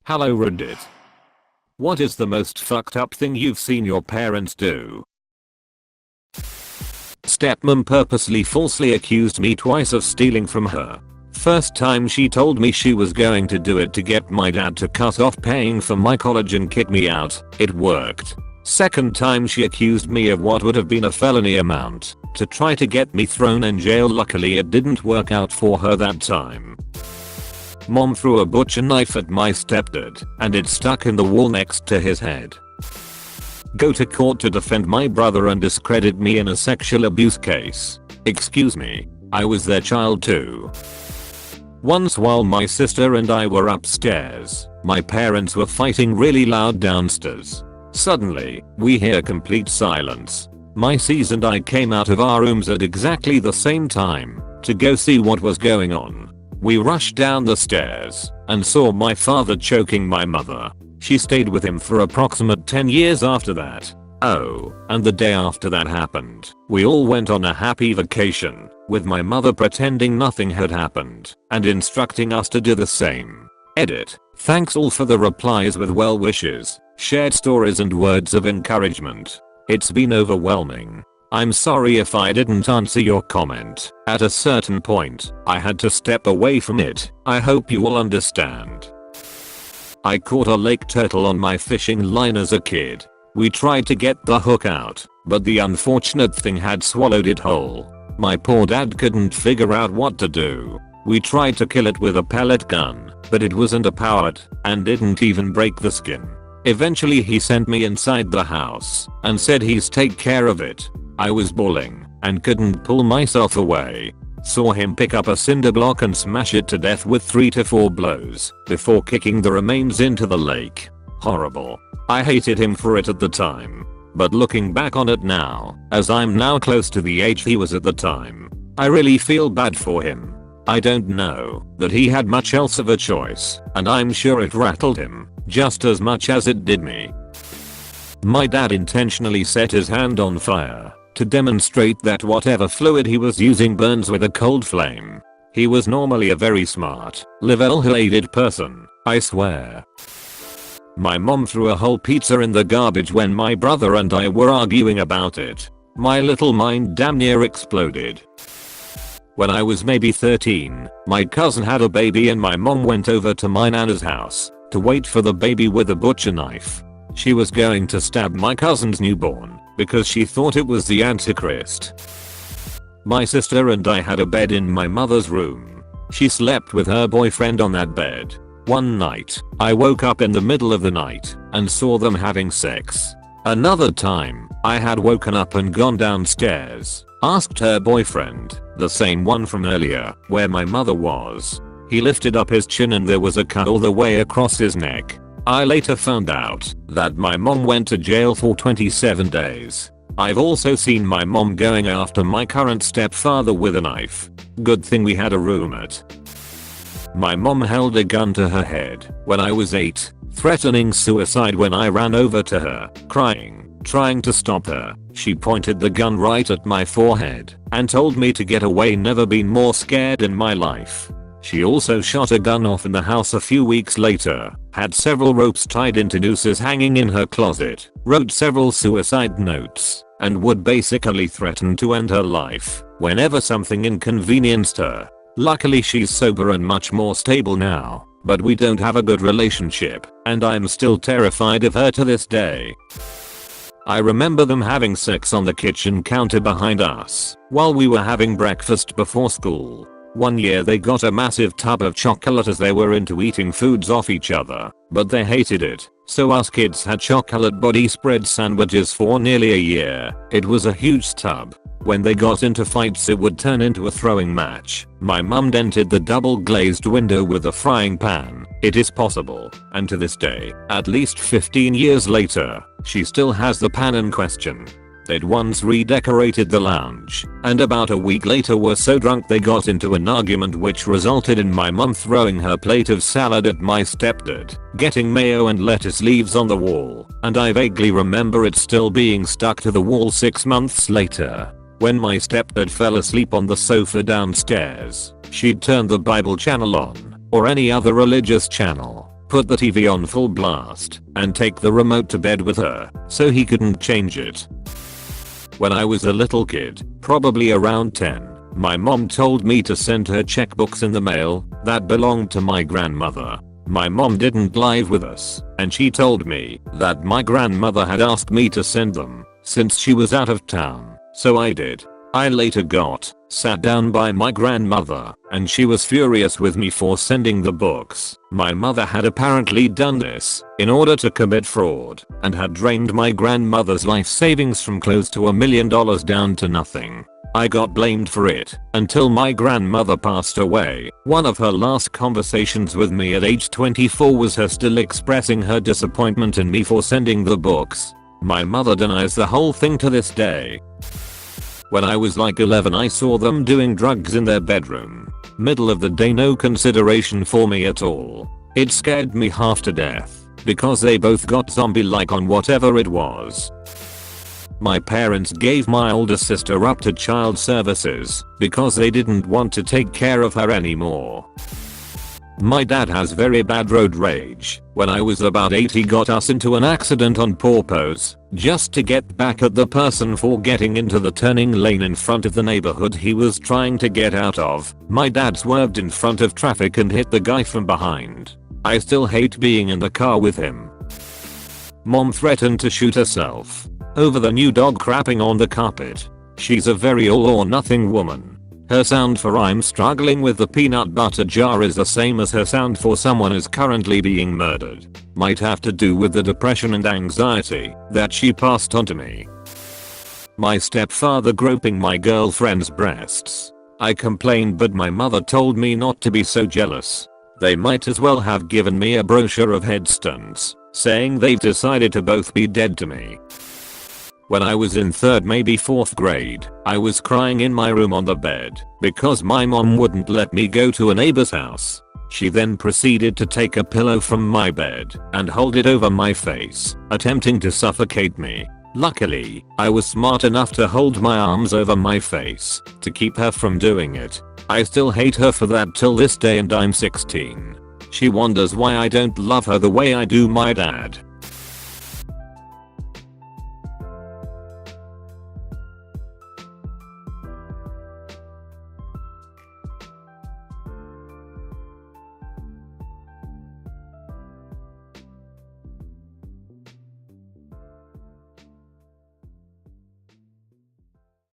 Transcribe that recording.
Hello Reddit. What is the most fucked up thing you've seen your parents do? Stepmom purposely falsely accused me twice of stealing from her. First time she told me she was going to do it to get my dad to cut off paying for my college and kick me out. It worked. Second time she accused me of what would have been a felony amount to try to get me thrown in jail. Luckily it didn't work out for her that time. Mom threw a butcher knife at my stepdad and it stuck in the wall next to his head. Go to court to defend my brother and discredit me in a sexual abuse case. Excuse me, I was their child too. Once while my sister and I were upstairs, my parents were fighting really loud downstairs. Suddenly, we hear complete silence. My sis and I came out of our rooms at exactly the same time to go see what was going on. We rushed down the stairs and saw my father choking my mother. She stayed with him for approximate 10 years after that. Oh, and the day after that happened, we all went on a happy vacation, with my mother pretending nothing had happened and instructing us to do the same. Edit. Thanks all for the replies with well wishes, shared stories and words of encouragement. It's been overwhelming. I'm sorry if I didn't answer your comment. At a certain point, I had to step away from it. I hope you will understand. I caught a lake turtle on my fishing line as a kid. We tried to get the hook out, but the unfortunate thing had swallowed it whole. My poor dad couldn't figure out what to do. We tried to kill it with a pellet gun, but it wasn't powered and didn't even break the skin. Eventually he sent me inside the house and said he's take care of it. I was bawling and couldn't pull myself away. Saw him pick up a cinder block and smash it to death with 3 to 4 blows before kicking the remains into the lake. Horrible. I hated him for it at the time. But looking back on it now, as I'm now close to the age he was at the time, I really feel bad for him. I don't know that he had much else of a choice, and I'm sure it rattled him just as much as it did me. My dad intentionally set his hand on fire to demonstrate that whatever fluid he was using burns with a cold flame. He was normally a very smart, level-headed person, I swear. My mom threw a whole pizza in the garbage when my brother and I were arguing about it. My little mind damn near exploded. When I was maybe 13, my cousin had a baby and my mom went over to my nana's house to wait for the baby with a butcher knife. She was going to stab my cousin's newborn because she thought it was the Antichrist. My sister and I had a bed in my mother's room. She slept with her boyfriend on that bed. One night, I woke up in the middle of the night and saw them having sex. Another time, I had woken up and gone downstairs, asked her boyfriend, the same one from earlier, where my mother was. He lifted up his chin and there was a cut all the way across his neck. I later found out that my mom went to jail for 27 days. I've also seen my mom going after my current stepfather with a knife. Good thing we had a roommate. My mom held a gun to her head when I was 8, threatening suicide when I ran over to her, crying, trying to stop her. She pointed the gun right at my forehead and told me to get away. Never been more scared in my life. She also shot a gun off in the house a few weeks later, had several ropes tied into nooses hanging in her closet, wrote several suicide notes, and would basically threaten to end her life whenever something inconvenienced her. Luckily she's sober and much more stable now, but we don't have a good relationship, and I'm still terrified of her to this day. I remember them having sex on the kitchen counter behind us while we were having breakfast before school. One year they got a massive tub of chocolate as they were into eating foods off each other, but they hated it, so us kids had chocolate body spread sandwiches for nearly a year. It was a huge tub. When they got into fights it would turn into a throwing match. My mum dented the double glazed window with a frying pan. It is possible, and to this day, at least 15 years later, she still has the pan in question. They'd once redecorated the lounge, and about a week later were so drunk they got into an argument which resulted in my mum throwing her plate of salad at my stepdad, getting mayo and lettuce leaves on the wall, and I vaguely remember it still being stuck to the wall 6 months later. When my stepdad fell asleep on the sofa downstairs, she'd turn the Bible channel on, or any other religious channel, put the TV on full blast, and take the remote to bed with her so he couldn't change it. When I was a little kid, probably around 10, my mom told me to send her checkbooks in the mail that belonged to my grandmother. My mom didn't live with us, and she told me that my grandmother had asked me to send them since she was out of town, so I did. I later got sat down by my grandmother, and she was furious with me for sending the books. My mother had apparently done this in order to commit fraud and had drained my grandmother's life savings from close to $1 million down to nothing. I got blamed for it until my grandmother passed away. One of her last conversations with me at age 24 was her still expressing her disappointment in me for sending the books. My mother denies the whole thing to this day. When I was like 11, I saw them doing drugs in their bedroom. Middle of the day, no consideration for me at all. It scared me half to death because they both got zombie-like on whatever it was. My parents gave my older sister up to child services because they didn't want to take care of her anymore. My dad has very bad road rage. When I was about 8, he got us into an accident on purpose just to get back at the person for getting into the turning lane in front of the neighborhood he was trying to get out of. My dad swerved in front of traffic and hit the guy from behind. I still hate being in the car with him. Mom threatened to shoot herself over the new dog crapping on the carpet. She's a very all or nothing woman. Her sound for "I'm struggling with the peanut butter jar" is the same as her sound for someone is currently being murdered. Might have to do with the depression and anxiety that she passed on to me. My stepfather groping my girlfriend's breasts. I complained, but my mother told me not to be so jealous. They might as well have given me a brochure of headstones saying they've decided to both be dead to me. When I was in 3rd, maybe 4th grade, I was crying in my room on the bed because my mom wouldn't let me go to a neighbor's house. She then proceeded to take a pillow from my bed and hold it over my face, attempting to suffocate me. Luckily, I was smart enough to hold my arms over my face to keep her from doing it. I still hate her for that till this day, and I'm 16. She wonders why I don't love her the way I do my dad.